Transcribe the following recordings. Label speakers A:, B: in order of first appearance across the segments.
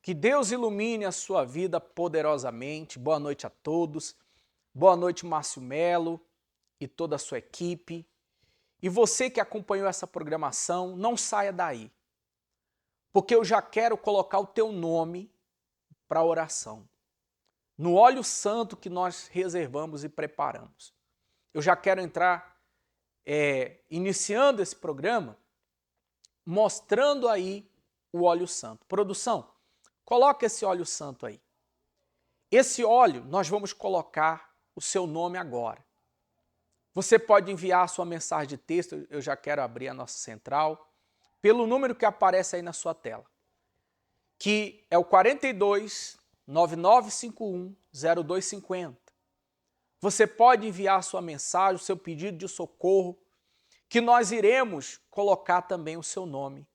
A: Que Deus ilumine a sua vida poderosamente. Boa noite a todos. Boa noite, Márcio Melo e toda a sua equipe. E você que acompanhou essa programação, não saia daí, porque eu já quero colocar o teu nome para a oração. No óleo santo que nós reservamos e preparamos. Eu já quero entrar iniciando esse programa, mostrando aí o óleo santo. Produção, coloca esse óleo santo aí. Esse óleo, nós vamos colocar o seu nome agora. Você pode enviar a sua mensagem de texto, eu já quero abrir a nossa central, pelo número que aparece aí na sua tela, que é o 42 9951 0250. Você pode enviar a sua mensagem, o seu pedido de socorro, que nós iremos colocar também o seu nome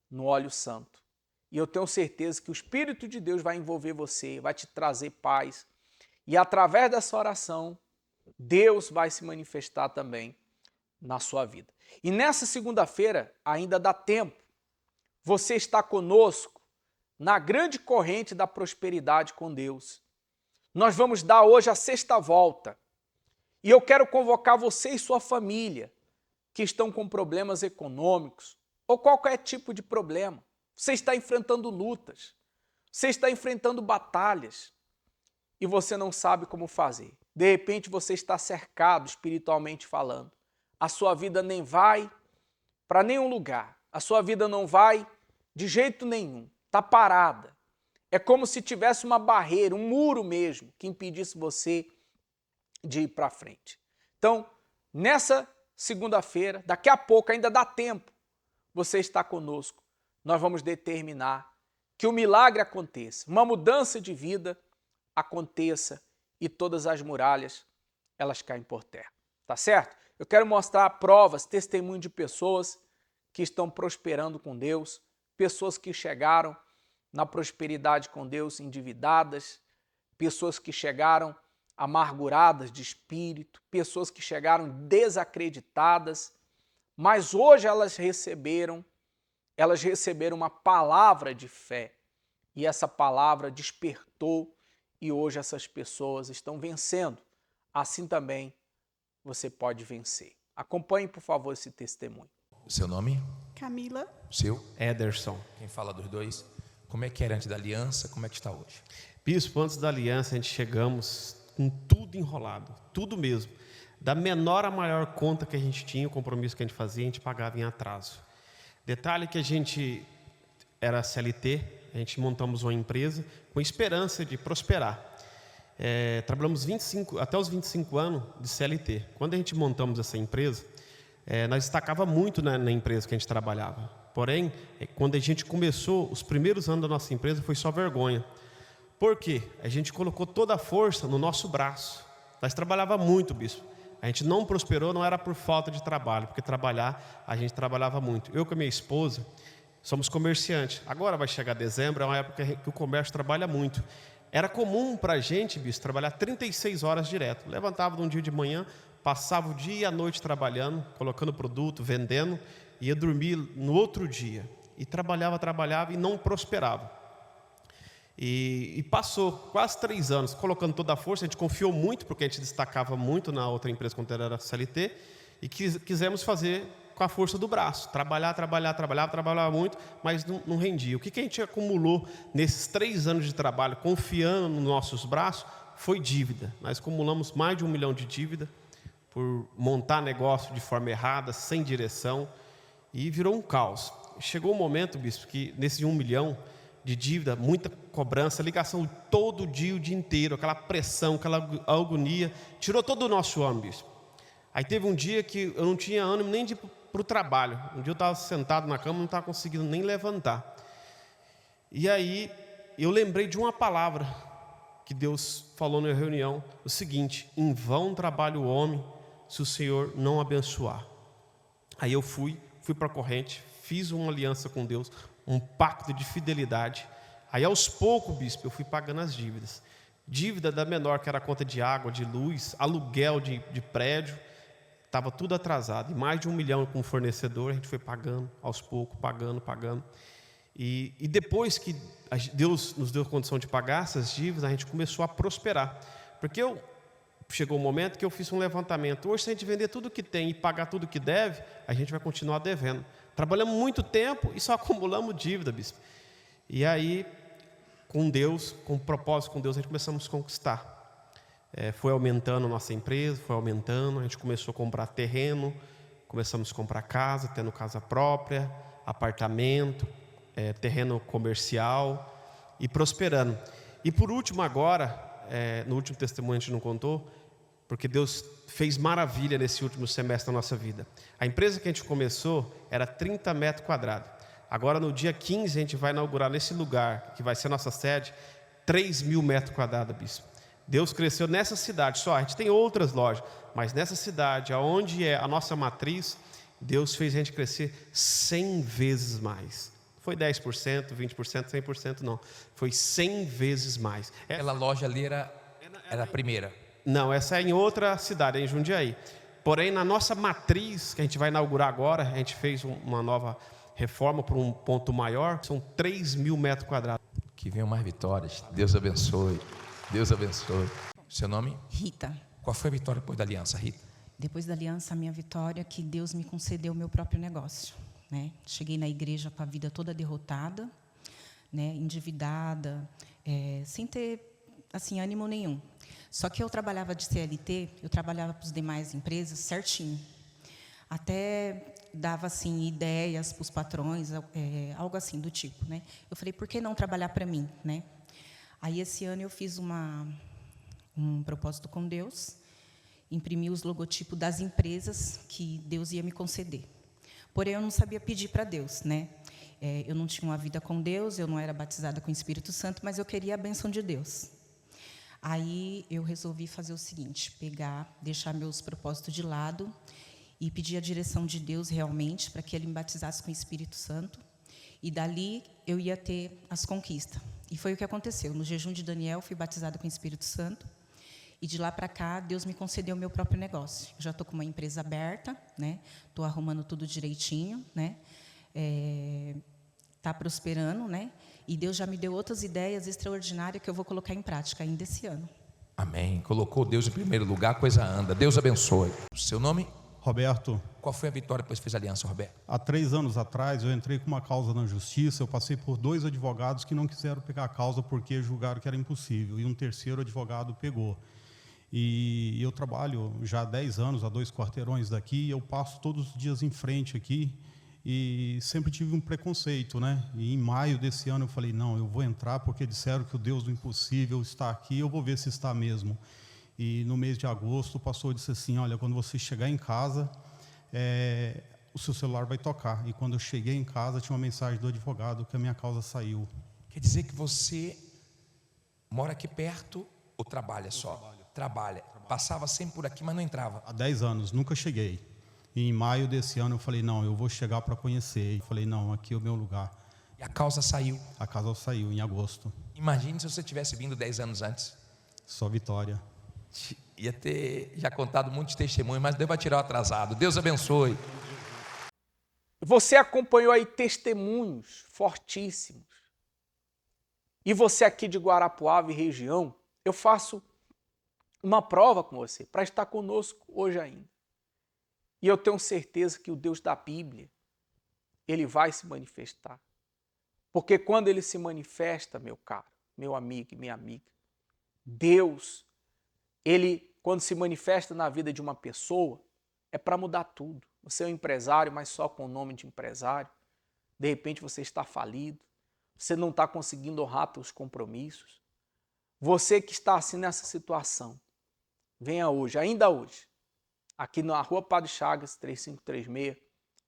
A: no óleo santo. E eu tenho certeza que o Espírito de Deus vai envolver você, vai te trazer paz. E através dessa oração, Deus vai se manifestar também na sua vida. E nessa segunda-feira, ainda dá tempo, você está conosco na grande corrente da prosperidade com Deus. Nós vamos dar hoje a sexta volta. E eu quero convocar você e sua família que estão com problemas econômicos ou qualquer tipo de problema. Você está enfrentando lutas, você está enfrentando batalhas e você não sabe como fazer. De repente você está cercado espiritualmente falando. A sua vida nem vai para nenhum lugar. A sua vida não vai de jeito nenhum. Está parada. É como se tivesse uma barreira, um muro mesmo, que impedisse você de ir para frente. Então, nessa segunda-feira, daqui a pouco, ainda dá tempo, você está conosco. Nós vamos determinar que o milagre aconteça, uma mudança de vida aconteça e todas as muralhas, elas caem por terra. Tá certo? Eu quero mostrar provas, testemunho de pessoas que estão prosperando com Deus, pessoas que chegaram na prosperidade com Deus endividadas, pessoas que chegaram amarguradas de espírito, pessoas que chegaram desacreditadas, mas hoje elas receberam uma palavra de fé e essa palavra despertou e hoje essas pessoas estão vencendo. Assim também você pode vencer. Acompanhe, por favor, esse testemunho.
B: Seu nome?
C: Camila.
B: Seu?
D: Ederson.
B: Quem fala dos dois? Como é que era antes da aliança? Como é que está hoje?
D: Bispo, antes da aliança a gente chegamos com tudo enrolado, tudo mesmo. Da menor a maior conta que a gente tinha, o compromisso que a gente fazia, a gente pagava em atraso. Detalhe que a gente era CLT, a gente montamos uma empresa com esperança de prosperar. Trabalhamos até os 25 anos de CLT. Quando a gente montamos essa empresa, nós destacava muito na empresa que a gente trabalhava. Porém, quando a gente começou, os primeiros anos da nossa empresa foi só vergonha. Por quê? A gente colocou toda a força no nosso braço. Nós trabalhava muito, bispo. A gente não prosperou, não era por falta de trabalho, porque trabalhar, a gente trabalhava muito. Eu com a minha esposa, somos comerciantes. Agora vai chegar dezembro, é uma época que o comércio trabalha muito. Era comum para a gente, bispo, trabalhar 36 horas direto. Levantava de um dia de manhã, passava o dia e a noite trabalhando, colocando produto, vendendo, ia dormir no outro dia. E trabalhava e não prosperava. E passou quase 3 anos, colocando toda a força. A gente confiou muito, porque a gente destacava muito na outra empresa quando era CLT, e quisemos fazer com a força do braço, trabalhava muito, mas não rendia. O que a gente acumulou nesses 3 anos de trabalho, confiando nos nossos braços, foi dívida. Nós acumulamos mais de 1 milhão de dívida, por montar negócio de forma errada, sem direção, e virou um caos. Chegou um momento, bispo, que nesse 1 milhão de dívida, muita cobrança, ligação todo dia, o dia inteiro, aquela pressão, aquela agonia, tirou todo o nosso ânimo, bispo. Aí teve um dia que eu não tinha ânimo nem de ir para o trabalho. Um dia eu estava sentado na cama, não estava conseguindo nem levantar. E aí eu lembrei de uma palavra que Deus falou na reunião, o seguinte: em vão trabalha o homem se o Senhor não abençoar. Aí eu fui para a corrente, fiz uma aliança com Deus, um pacto de fidelidade. Aí aos poucos, bispo, eu fui pagando as dívidas. Dívida da menor, que era a conta de água, de luz, aluguel de prédio, estava tudo atrasado. E mais de 1 milhão com o fornecedor, a gente foi pagando aos poucos, pagando. E depois que Deus nos deu condição de pagar essas dívidas, a gente começou a prosperar. Porque chegou um momento que eu fiz um levantamento. Hoje, se a gente vender tudo que tem e pagar tudo que deve, a gente vai continuar devendo. Trabalhamos muito tempo e só acumulamos dívida, bispo. E aí, com Deus, com o propósito com Deus, a gente começamos a conquistar. Foi aumentando a nossa empresa, foi aumentando, a gente começou a comprar terreno, começamos a comprar casa, tendo casa própria, apartamento, terreno comercial e prosperando. E por último agora, no último testemunho a gente não contou, porque Deus fez maravilha nesse último semestre da nossa vida. A empresa que a gente começou era 30 metros quadrados. Agora no dia 15 a gente vai inaugurar nesse lugar, que vai ser a nossa sede, 3.000 metros quadrados, bispo. Deus cresceu nessa cidade só, a gente tem outras lojas, mas nessa cidade, onde é a nossa matriz, Deus fez a gente crescer 100 vezes mais. Foi 10%, 20%, 100% não. Foi 100 vezes mais.
B: Aquela loja ali era a primeira.
D: Não, essa é em outra cidade, em Jundiaí. Porém, na nossa matriz, que a gente vai inaugurar agora, a gente fez uma nova reforma para um ponto maior, são 3.000 metros quadrados.
B: Que venham mais vitórias. Deus abençoe. Deus abençoe. Seu nome?
C: Rita.
B: Qual foi a vitória depois da aliança, Rita?
C: Depois da aliança, a minha vitória é que Deus me concedeu o meu próprio negócio. Né? Cheguei na igreja com a vida toda derrotada, né? Endividada, sem ter assim, ânimo nenhum. Só que eu trabalhava de CLT, eu trabalhava para as demais empresas certinho. Até dava assim, ideias para os patrões, algo assim do tipo. Né? Eu falei, por que não trabalhar para mim? Né? Aí, esse ano, eu fiz um propósito com Deus, imprimi os logotipos das empresas que Deus ia me conceder. Porém, eu não sabia pedir para Deus, né? Eu não tinha uma vida com Deus, eu não era batizada com o Espírito Santo, mas eu queria a bênção de Deus. Aí, eu resolvi fazer o seguinte, deixar meus propósitos de lado e pedir a direção de Deus realmente para que Ele me batizasse com o Espírito Santo. E dali, eu ia ter as conquistas. E foi o que aconteceu. No jejum de Daniel, fui batizada com o Espírito Santo. E de lá para cá, Deus me concedeu o meu próprio negócio. Eu já estou com uma empresa aberta, né? Estou arrumando tudo direitinho, né? Está prosperando, né? E Deus já me deu outras ideias extraordinárias que eu vou colocar em prática ainda esse ano.
B: Amém. Colocou Deus em primeiro lugar, a coisa anda. Deus abençoe. Seu nome?
E: Roberto.
B: Qual foi a vitória depois que fez aliança, Roberto?
E: Há 3 anos atrás, eu entrei com uma causa na justiça. Eu passei por 2 advogados que não quiseram pegar a causa porque julgaram que era impossível. E um terceiro advogado pegou. E eu trabalho já há 10 anos, a 2 quarteirões daqui. E eu passo todos os dias em frente aqui. E sempre tive um preconceito, né? E em maio desse ano eu falei, não, eu vou entrar porque disseram que o Deus do impossível está aqui. Eu vou ver se está mesmo. E no mês de agosto o pastor disse assim, olha, quando você chegar em casa, o seu celular vai tocar. E quando eu cheguei em casa, tinha uma mensagem do advogado que a minha causa saiu.
B: Quer dizer que você mora aqui perto ou trabalha só? Trabalha. Passava sempre por aqui, mas não entrava.
E: Há 10 anos, nunca cheguei. E em maio desse ano eu falei, não, eu vou chegar para conhecer. E falei, não, aqui é o meu lugar.
B: E a causa saiu.
E: A causa saiu em agosto.
B: Imagine se você tivesse vindo 10 anos antes.
E: Só vitória.
B: Ia ter já contado muitos testemunhos, mas Deus vai tirar o atrasado. Deus abençoe.
A: Você acompanhou aí testemunhos fortíssimos. E você aqui de Guarapuava e região, eu faço uma prova com você para estar conosco hoje ainda. E eu tenho certeza que o Deus da Bíblia, Ele vai se manifestar. Porque quando Ele se manifesta, meu caro, meu amigo e minha amiga, Deus, Ele, quando se manifesta na vida de uma pessoa, é para mudar tudo. Você é um empresário, mas só com o nome de empresário. De repente você está falido. Você não está conseguindo honrar seus compromissos. Você que está assim nessa situação, venha hoje, ainda hoje, aqui na Rua Padre Chagas, 3536,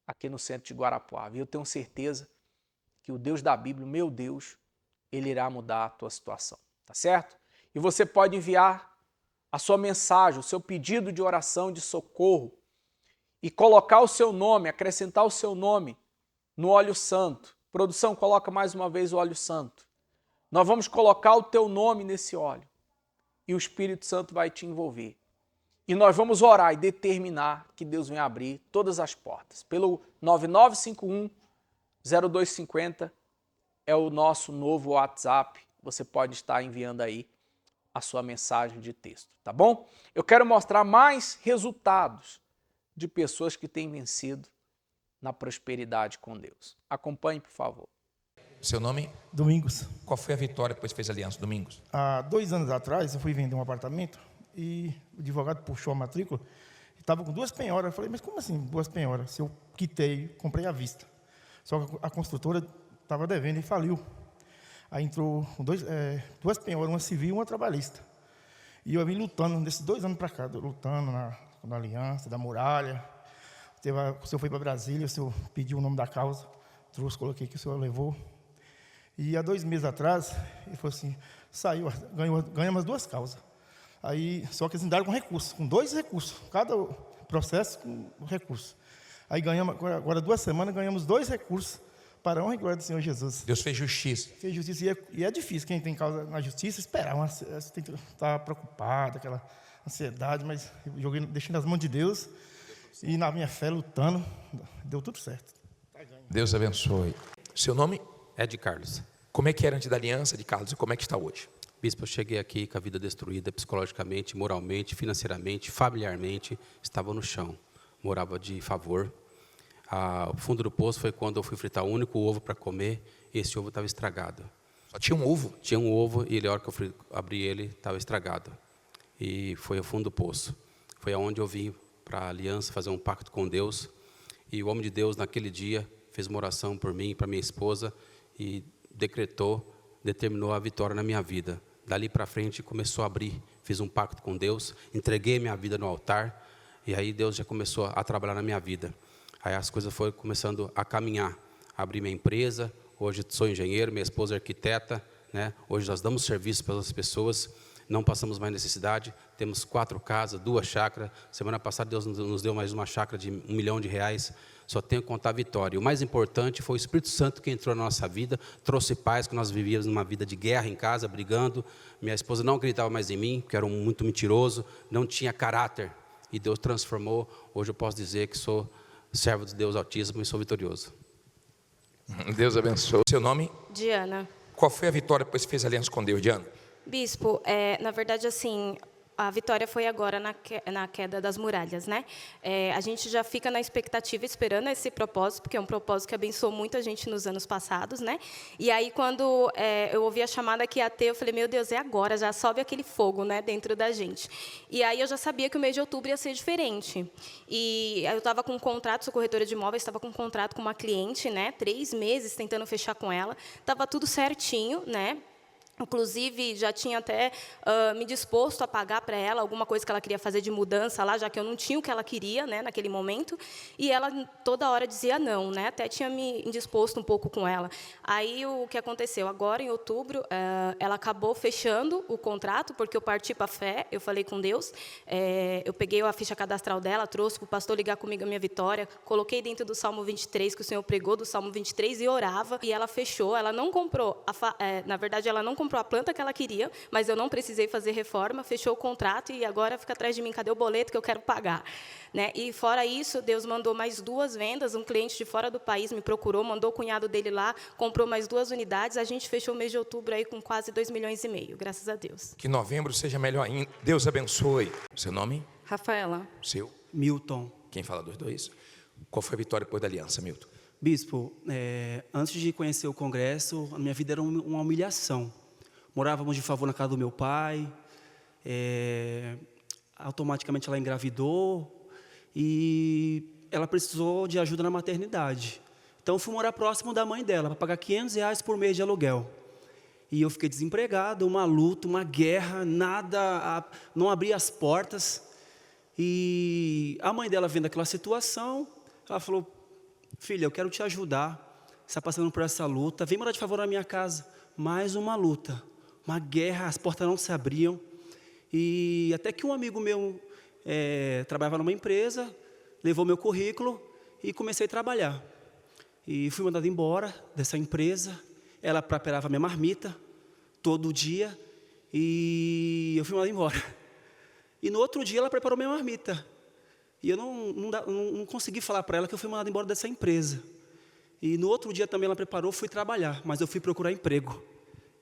A: aqui no centro de Guarapuava. E eu tenho certeza que o Deus da Bíblia, meu Deus, Ele irá mudar a tua situação. Tá certo? E você pode enviar a sua mensagem, o seu pedido de oração, de socorro, e colocar o seu nome, acrescentar o seu nome no óleo santo. Produção, coloca mais uma vez o óleo santo. Nós vamos colocar o teu nome nesse óleo e o Espírito Santo vai te envolver. E nós vamos orar e determinar que Deus venha abrir todas as portas. Pelo 9951-0250, é o nosso novo WhatsApp. Você pode estar enviando aí a sua mensagem de texto, tá bom? Eu quero mostrar mais resultados de pessoas que têm vencido na prosperidade com Deus. Acompanhe, por favor.
B: Seu nome?
F: Domingos.
B: Qual foi a vitória depois que fez aliança, Domingos?
F: Há 2 anos atrás, eu fui vender um apartamento e o advogado puxou a matrícula e estava com 2 penhoras. Eu falei, mas como assim 2 penhoras? Se eu quitei, comprei à vista. Só que a construtora estava devendo e faliu. Aí entrou 2 penhoras, uma civil e uma trabalhista. E eu vim lutando, nesses 2 anos para cá, lutando na aliança, da muralha. O senhor foi para Brasília, o senhor pediu o nome da causa, trouxe, coloquei que o senhor levou. E há 2 meses atrás, ele falou assim, ganhamos as 2 causas. Aí, só que eles entraram com recurso, com 2 recursos, cada processo com recurso. Aí ganhamos, agora 2 semanas, ganhamos 2 recursos para a honra e glória do Senhor Jesus.
B: Deus fez justiça.
F: Fez justiça, e é difícil, quem tem causa na justiça, esperar, você tem que estar preocupado, aquela ansiedade, mas eu deixei nas mãos de Deus, e na minha fé, lutando, deu tudo certo.
B: Deus abençoe. Seu nome?
G: Ed Carlos.
B: Como é que era antes da aliança de Carlos e como é que está hoje?
G: Bispo, eu cheguei aqui com a vida destruída psicologicamente, moralmente, financeiramente, familiarmente, estava no chão, morava de favor. O fundo do poço foi quando eu fui fritar o único ovo para comer e esse ovo estava estragado.
B: Só tinha um ovo?
G: Tinha um ovo e a hora que eu abri ele, estava estragado. E foi o fundo do poço. Foi aonde eu vim para a aliança, fazer um pacto com Deus. E o homem de Deus, naquele dia, fez uma oração por mim e para minha esposa e determinou a vitória na minha vida. Dali para frente começou a abrir, fiz um pacto com Deus, entreguei minha vida no altar e aí Deus já começou a trabalhar na minha vida. Aí as coisas foram começando a caminhar, abri minha empresa, hoje sou engenheiro, minha esposa é arquiteta, né? Hoje nós damos serviço para as pessoas, não passamos mais necessidade, temos 4 casas, 2 chácaras, semana passada Deus nos deu mais uma chácara de R$1 milhão, só tenho que contar a vitória. O mais importante foi o Espírito Santo que entrou na nossa vida, trouxe paz, que nós vivíamos numa vida de guerra em casa, brigando, minha esposa não acreditava mais em mim, porque era muito mentiroso, não tinha caráter, e Deus transformou, hoje eu posso dizer que sou servo de Deus Altíssimo e sou vitorioso.
B: Deus abençoe. Seu nome?
H: Diana.
B: Qual foi a vitória depois que fez aliança com Deus, Diana?
H: Bispo, na verdade, assim, a vitória foi agora na queda das muralhas, né? A gente já fica na expectativa, esperando esse propósito, porque é um propósito que abençoou muita gente nos anos passados, né? E aí, quando eu ouvi a chamada que ia ter, eu falei, meu Deus, é agora, já sobe aquele fogo, né, dentro da gente. E aí, eu já sabia que o mês de outubro ia ser diferente. E eu estava com um contrato, sou corretora de imóveis, estava com um contrato com uma cliente, né? 3 meses tentando fechar com ela. Estava tudo certinho, né? Inclusive, já tinha até me disposto a pagar para ela alguma coisa que ela queria fazer de mudança lá, já que eu não tinha o que ela queria, né, naquele momento. E ela toda hora dizia não, né? Até tinha me indisposto um pouco com ela. Aí, o que aconteceu? Agora, em outubro, ela acabou fechando o contrato, porque eu parti para a fé, eu falei com Deus. Eu peguei a ficha cadastral dela, trouxe para o pastor ligar comigo a minha vitória, coloquei dentro do Salmo 23, que o Senhor pregou, do Salmo 23, e orava. E ela fechou, ela não comprou, na verdade, ela não comprou a planta que ela queria, mas eu não precisei fazer reforma, fechou o contrato e agora fica atrás de mim, cadê o boleto que eu quero pagar? Né? E fora isso, Deus mandou mais 2 vendas, um cliente de fora do país me procurou, mandou o cunhado dele lá, comprou mais 2 unidades, a gente fechou o mês de outubro aí com quase 2,5 milhões, graças a Deus.
B: Que novembro seja melhor ainda. Deus abençoe. Seu nome?
I: Rafaela.
B: Seu?
I: Milton.
B: Quem fala dos dois? Qual foi a vitória depois da aliança, Milton?
I: Bispo, antes de conhecer o congresso, a minha vida era uma humilhação. Morávamos de favor na casa do meu pai, automaticamente ela engravidou e ela precisou de ajuda na maternidade. Então, eu fui morar próximo da mãe dela, para pagar R$500 por mês de aluguel. E eu fiquei desempregado, uma luta, uma guerra, nada, não abria as portas. E a mãe dela, vendo aquela situação, ela falou, filha, eu quero te ajudar, você está passando por essa luta, vem morar de favor na minha casa. Mais uma luta. Uma guerra, as portas não se abriam. E até que um amigo meu trabalhava numa empresa, levou meu currículo e comecei a trabalhar. E fui mandado embora dessa empresa. Ela preparava minha marmita todo dia e eu fui mandado embora. E no outro dia ela preparou minha marmita. E eu não consegui falar para ela que eu fui mandado embora dessa empresa. E no outro dia também ela preparou, fui trabalhar, mas eu fui procurar emprego.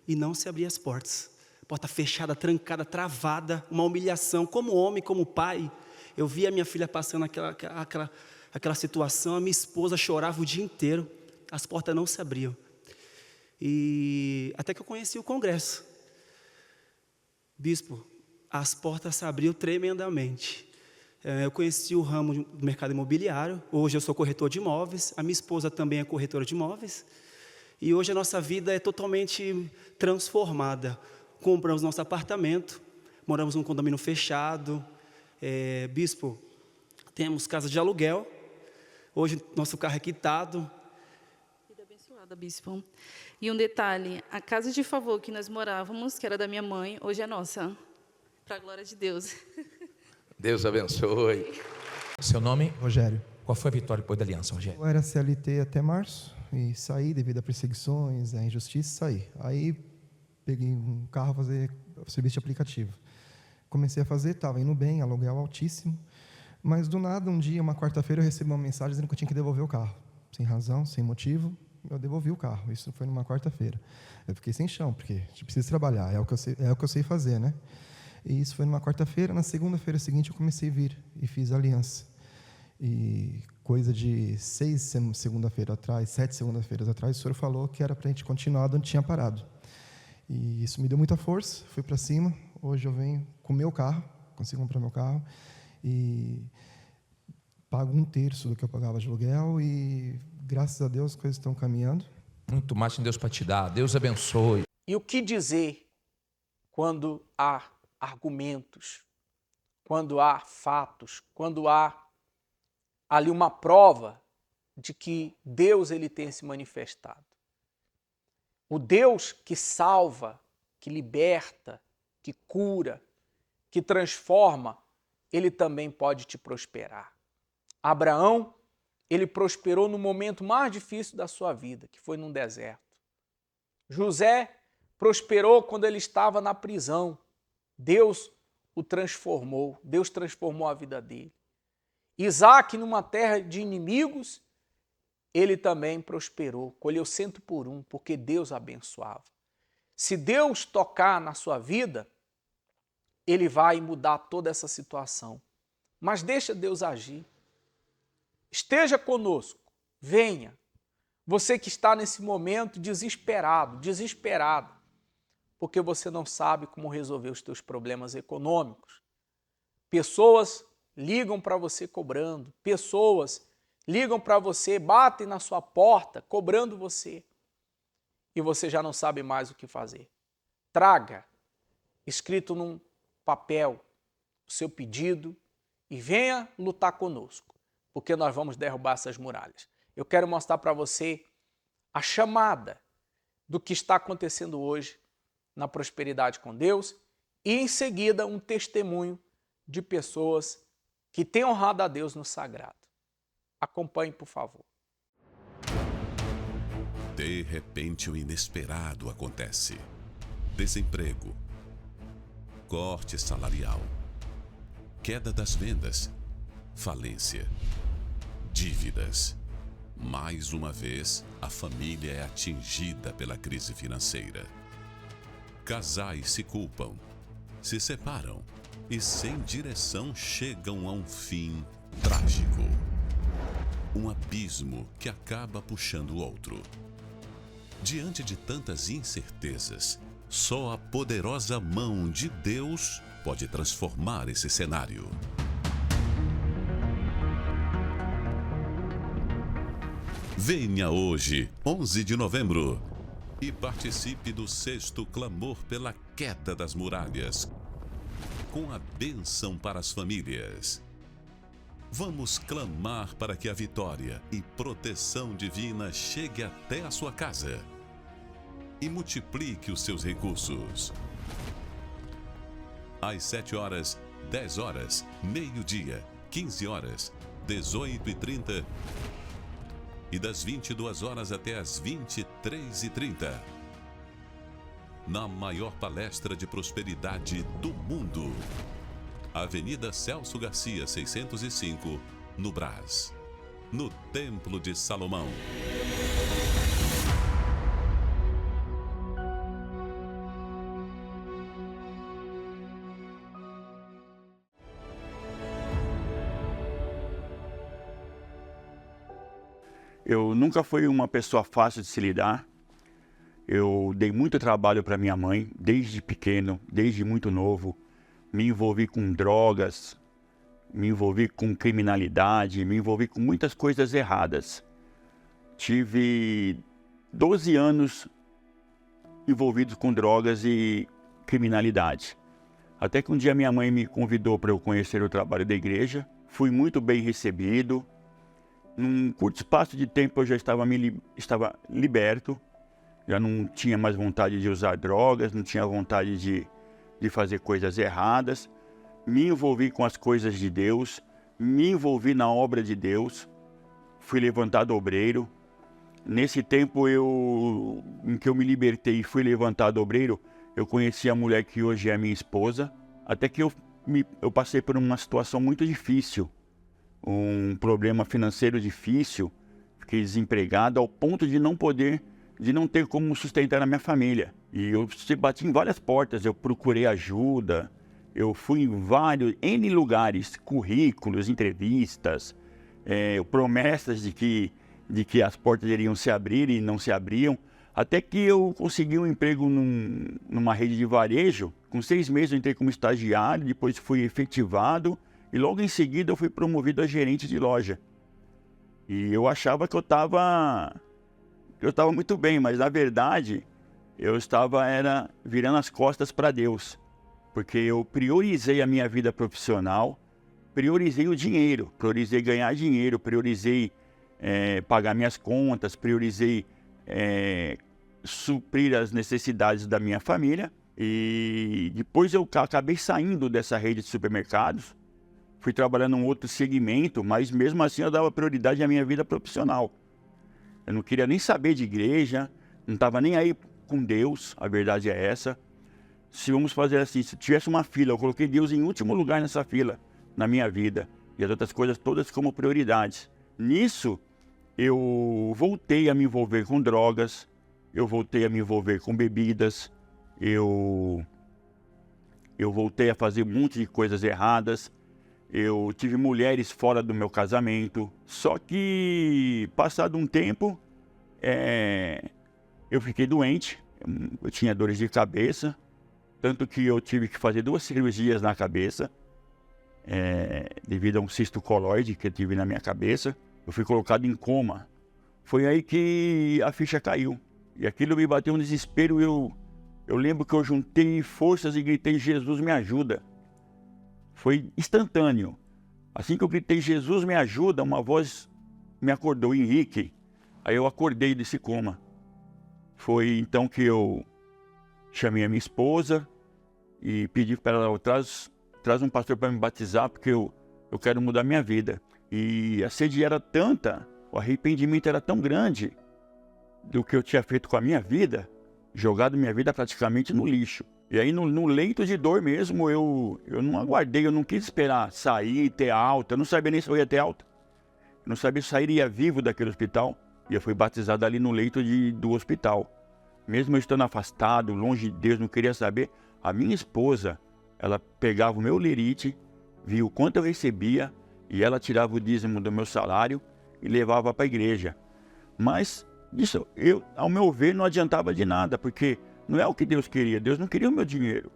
I: E não se abria as portas. Porta fechada, trancada, travada, uma humilhação. Como homem, como pai, eu via a minha filha passando aquela situação, a minha esposa chorava o dia inteiro, as portas não se abriam. E até que eu conheci o congresso. Bispo, as portas se abriram tremendamente. Eu conheci o ramo do mercado imobiliário, hoje eu sou corretor de imóveis, a minha esposa também é corretora de imóveis, e hoje a nossa vida é totalmente transformada. Compramos nosso apartamento, moramos num condomínio fechado, bispo, temos casa de aluguel, hoje nosso carro é quitado.
J: Vida abençoada, bispo. E um detalhe, a casa de favor que nós morávamos, que era da minha mãe, hoje é nossa, para a glória de Deus.
B: Deus abençoe. Seu nome?
K: Rogério.
B: Qual foi a vitória depois da aliança, Rogério?
K: Eu era CLT até março e saí devido a perseguições, a injustiça, saí. Aí peguei um carro para fazer serviço de aplicativo. Comecei a fazer, estava indo bem, aluguel altíssimo, mas do nada, um dia, uma quarta-feira, eu recebi uma mensagem dizendo que eu tinha que devolver o carro. Sem razão, sem motivo, eu devolvi o carro. Isso foi numa quarta-feira. Eu fiquei sem chão, porque a gente precisa trabalhar, é o que eu sei fazer, né? E isso foi numa quarta-feira. Na segunda-feira seguinte, eu comecei a vir e fiz a aliança. E coisa de 6 segunda-feiras atrás, 7 segunda-feiras atrás, o senhor falou que era para a gente continuar onde tinha parado. E isso me deu muita força, fui para cima. Hoje eu venho com o meu carro, consigo comprar meu carro, e pago 1/3 do que eu pagava de aluguel, e graças a Deus as coisas estão caminhando.
B: Muito mais tem Deus para te dar. Deus abençoe.
A: E o que dizer quando há argumentos, quando há fatos, quando há ali uma prova de que Deus ele tem se manifestado? O Deus que salva, que liberta, que cura, que transforma, ele também pode te prosperar. Abraão, ele prosperou no momento mais difícil da sua vida, que foi num deserto. José prosperou quando ele estava na prisão. Deus o transformou, Deus transformou a vida dele. Isaac, numa terra de inimigos, ele também prosperou, colheu 100 por 1, porque Deus abençoava. Se Deus tocar na sua vida, ele vai mudar toda essa situação. Mas deixa Deus agir. Esteja conosco, venha. Você que está nesse momento desesperado, desesperado, porque você não sabe como resolver os teus problemas econômicos. Pessoas ligam para você cobrando, pessoas ligam para você, batem na sua porta, cobrando você, e você já não sabe mais o que fazer. Traga, escrito num papel, o seu pedido e venha lutar conosco, porque nós vamos derrubar essas muralhas. Eu quero mostrar para você a chamada do que está acontecendo hoje na Prosperidade com Deus e, em seguida, um testemunho de pessoas que têm honrado a Deus no sagrado. Acompanhe, por favor.
L: De repente, o inesperado acontece. Desemprego, corte salarial, queda das vendas, falência, dívidas. Mais uma vez, a família é atingida pela crise financeira. Casais se culpam, se separam e, sem direção, chegam a um fim trágico. Um abismo que acaba puxando o outro. Diante de tantas incertezas, só a poderosa mão de Deus pode transformar esse cenário. Venha hoje, 11 de novembro, e participe do 6º Clamor pela Queda das Muralhas, com a bênção para as famílias. Vamos clamar para que a vitória e proteção divina chegue até a sua casa e multiplique os seus recursos. Às 7 horas, 10 horas, meio-dia, 15 horas, 18h30 e das 22 horas até as 23h30. Na maior palestra de prosperidade do mundo. Avenida Celso Garcia, 605, no Brás, no Templo de Salomão.
M: Eu nunca fui uma pessoa fácil de se lidar. Eu dei muito trabalho para minha mãe, desde pequeno, desde muito novo. Me envolvi com drogas, me envolvi com criminalidade, me envolvi com muitas coisas erradas. Tive 12 anos envolvidos com drogas e criminalidade. Até que um dia minha mãe me convidou para eu conhecer o trabalho da igreja. Fui muito bem recebido. Num curto espaço de tempo eu já estava liberto. Já não tinha mais vontade de usar drogas, não tinha vontade de fazer coisas erradas. Me envolvi com as coisas de Deus, me envolvi na obra de Deus. Fui levantado obreiro. Nesse tempo em que eu me libertei e fui levantado obreiro, eu conheci a mulher que hoje é minha esposa. Até que eu passei por uma situação muito difícil, um problema financeiro difícil. Fiquei desempregado ao ponto de não ter como sustentar a minha família. E eu bati em várias portas, eu procurei ajuda, eu fui em N lugares, currículos, entrevistas, promessas de que as portas iriam se abrir e não se abriam, até que eu consegui um emprego numa rede de varejo. Com 6 meses eu entrei como estagiário, depois fui efetivado e logo em seguida eu fui promovido a gerente de loja. E eu achava que eu estava muito bem, mas na verdade eu estava virando as costas para Deus, porque eu priorizei a minha vida profissional, priorizei o dinheiro, priorizei ganhar dinheiro, priorizei pagar minhas contas, priorizei suprir as necessidades da minha família. E depois eu acabei saindo dessa rede de supermercados, fui trabalhar num outro segmento, mas mesmo assim eu dava prioridade à minha vida profissional. Eu não queria nem saber de igreja, não estava nem aí com Deus, a verdade é essa. Se vamos fazer assim, se tivesse uma fila, eu coloquei Deus em último lugar nessa fila, na minha vida, e as outras coisas todas como prioridades. Nisso, eu voltei a me envolver com drogas, eu voltei a me envolver com bebidas, eu voltei a fazer um monte de coisas erradas, eu tive mulheres fora do meu casamento. Só que, passado um tempo, eu fiquei doente, eu tinha dores de cabeça, tanto que eu tive que fazer 2 cirurgias na cabeça, devido a um cisto coloide que eu tive na minha cabeça. Eu fui colocado em coma. Foi aí que a ficha caiu. E aquilo me bateu um desespero. Eu lembro que eu juntei forças e gritei: Jesus, me ajuda. Foi instantâneo. Assim que eu gritei: Jesus, me ajuda, uma voz me acordou: Henrique. Aí eu acordei desse coma. Foi então que eu chamei a minha esposa e pedi para ela: traz um pastor para me batizar, porque eu quero mudar minha vida. E a sede era tanta, o arrependimento era tão grande do que eu tinha feito com a minha vida, jogado minha vida praticamente no lixo. E aí no leito de dor mesmo, eu não aguardei, eu não quis esperar sair, ter alta. Eu não sabia nem se eu ia ter alta. Eu não sabia se eu sairia vivo daquele hospital. E eu fui batizado ali no leito do hospital. Mesmo eu estando afastado, longe de Deus, não queria saber. A minha esposa, ela pegava o meu lerite, via o quanto eu recebia, e ela tirava o dízimo do meu salário e levava para a igreja. Mas isso, ao meu ver, não adiantava de nada, porque não é o que Deus queria. Deus não queria o meu dinheiro.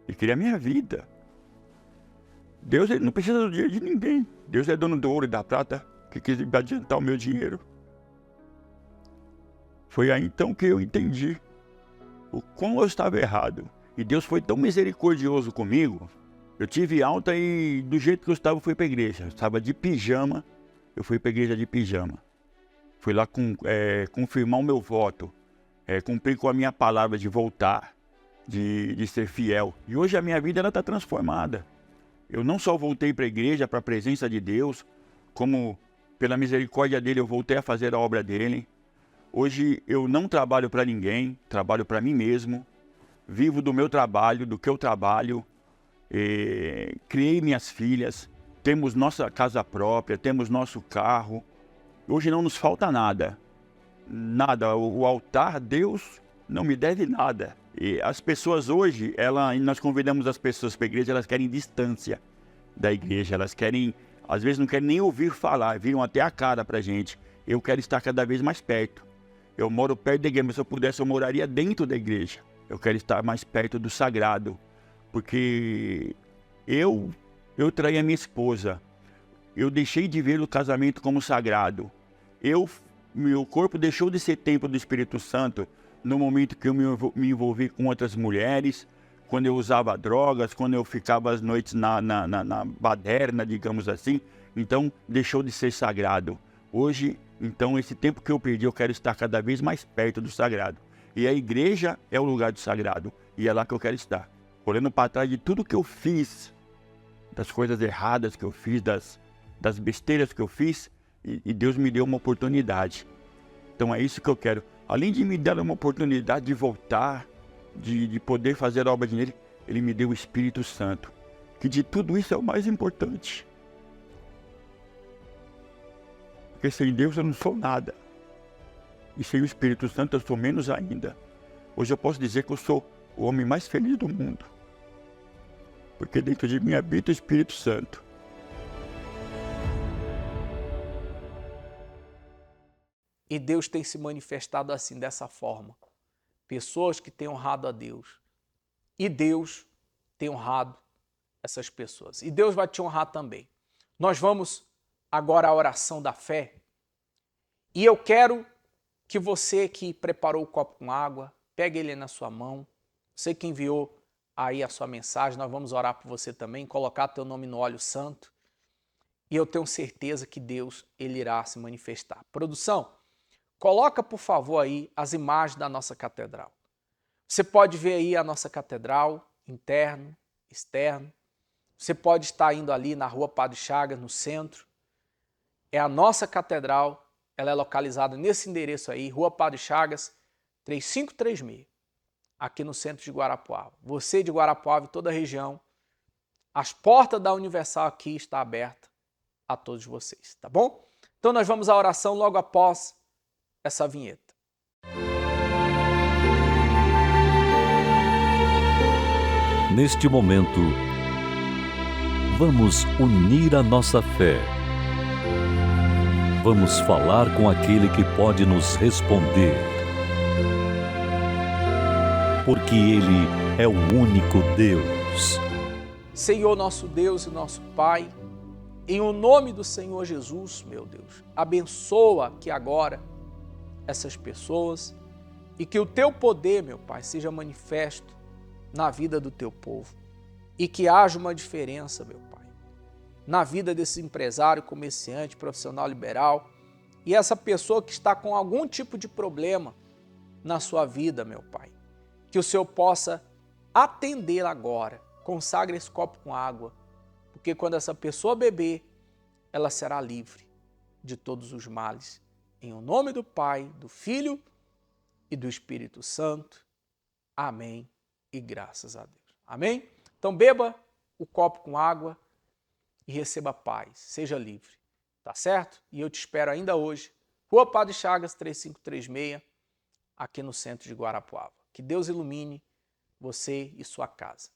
M: Ele queria a minha vida. Deus, ele não precisa do dinheiro de ninguém. Deus é dono do ouro e da prata, que quis adiantar o meu dinheiro. Foi aí então que eu entendi o quão eu estava errado. E Deus foi tão misericordioso comigo. Eu tive alta e do jeito que eu estava, eu fui para a igreja. Eu estava de pijama, eu fui para a igreja de pijama. Fui lá confirmar o meu voto. Cumprir com a minha palavra de voltar, de ser fiel. E hoje a minha vida está transformada. Eu não só voltei para a igreja, para a presença de Deus, como pela misericórdia dele eu voltei a fazer a obra dele. Hoje eu não trabalho para ninguém, trabalho para mim mesmo. Vivo do meu trabalho, do que eu trabalho. Criei minhas filhas, temos nossa casa própria, temos nosso carro. Hoje não nos falta nada. Nada, o altar, Deus não me deve nada. E as pessoas hoje, nós convidamos as pessoas para a igreja, elas querem distância da igreja, elas querem, às vezes não querem nem ouvir falar, viram até a cara pra gente. eu quero estar cada vez mais perto. Eu moro perto da igreja, mas se eu pudesse eu moraria dentro da igreja. Eu quero estar mais perto do sagrado, porque eu traí a minha esposa. Eu deixei de ver o casamento como sagrado. Meu corpo deixou de ser templo do Espírito Santo no momento que eu me envolvi com outras mulheres, quando eu usava drogas, quando eu ficava as noites na baderna, digamos assim. Então, deixou de ser sagrado. Hoje, então, esse tempo que eu perdi, eu quero estar cada vez mais perto do sagrado. E a igreja é o lugar do sagrado, e é lá que eu quero estar. Olhando para trás de tudo que eu fiz, das coisas erradas que eu fiz, das besteiras que eu fiz, e Deus me deu uma oportunidade. Então é isso que eu quero. Além de me dar uma oportunidade de voltar, de poder fazer a obra de Ele, Ele me deu o Espírito Santo, que de tudo isso é o mais importante. Porque sem Deus eu não sou nada. E sem o Espírito Santo eu sou menos ainda. Hoje eu posso dizer que eu sou o homem mais feliz do mundo. Porque dentro de mim habita o Espírito Santo.
A: E Deus tem se manifestado assim, dessa forma. Pessoas que têm honrado a Deus. E Deus tem honrado essas pessoas. E Deus vai te honrar também. Nós vamos agora à oração da fé. E eu quero que você que preparou o copo com água, pegue ele na sua mão. Você que enviou aí a sua mensagem, nós vamos orar por você também, colocar teu nome no óleo santo. E eu tenho certeza que Deus, Ele irá se manifestar. Produção, coloca, por favor, aí as imagens da nossa catedral. Você pode ver aí a nossa catedral, interno, externo. Você pode estar indo ali na Rua Padre Chagas, no centro. É a nossa catedral, ela é localizada nesse endereço aí, Rua Padre Chagas, 3536, aqui no centro de Guarapuava. Você de Guarapuava e toda a região, as portas da Universal aqui estão abertas a todos vocês, tá bom? Então nós vamos à oração logo após essa vinheta.
N: Neste momento, vamos unir a nossa fé. Vamos falar com aquele que pode nos responder. Porque Ele é o único Deus.
A: Senhor nosso Deus e nosso Pai, em o nome do Senhor Jesus, meu Deus, abençoa aqui agora essas pessoas e que o Teu poder, meu Pai, seja manifesto na vida do Teu povo e que haja uma diferença, meu Pai, na vida desse empresário, comerciante, profissional liberal e essa pessoa que está com algum tipo de problema na sua vida, meu Pai. Que o Senhor possa atender agora. Consagre esse copo com água, porque quando essa pessoa beber, ela será livre de todos os males. Em o nome do Pai, do Filho e do Espírito Santo. Amém e graças a Deus. Amém? Então beba o copo com água e receba paz. Seja livre. Tá certo? E eu te espero ainda hoje. Rua Padre Chagas, 3536, aqui no centro de Guarapuava. Que Deus ilumine você e sua casa.